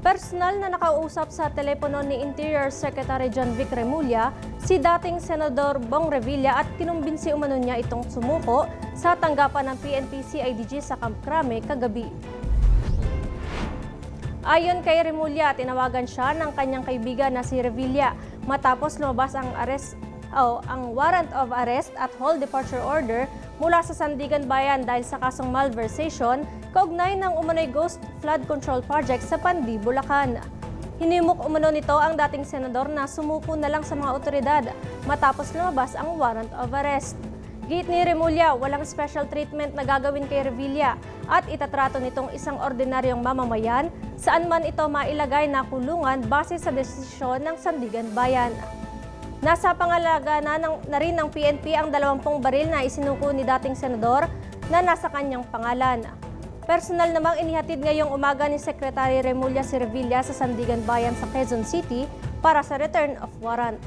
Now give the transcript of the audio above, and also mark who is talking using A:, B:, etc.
A: Personal na nakausap sa telepono ni Interior Secretary John Vic Remulla si dating Senador Bong Revilla at kinumbinsi umano niya itong sumuko sa tanggapan ng PNP CIDG sa Camp Crame kagabi. Ayon kay Remulla, tinawagan siya ng kanyang kaibigan na si Revilla matapos lumabas ang warrant of arrest at hold departure order mula sa Sandigan Bayan dahil sa kasong malversation kaugnay ng umano'y Ghost Flood Control Project sa Pandi, Bulacan. Hinimok umano nito ang dating senador na sumuko na lang sa mga otoridad matapos lumabas ang warrant of arrest. Giit ni Remulla, walang special treatment na gagawin kay Revilla at itatrato nitong isang ordinaryong mamamayan saan man ito mailagay na kulungan base sa desisyon ng Sandigan Bayan. Nasa pangalaga na rin ng PNP ang 20 baril na isinuko ni dating senador na nasa kanyang pangalan. Personal namang inihatid ngayong umaga ni Secretary Remulla si Revilla sa Sandigan Bayan sa Quezon City para sa return of warrant.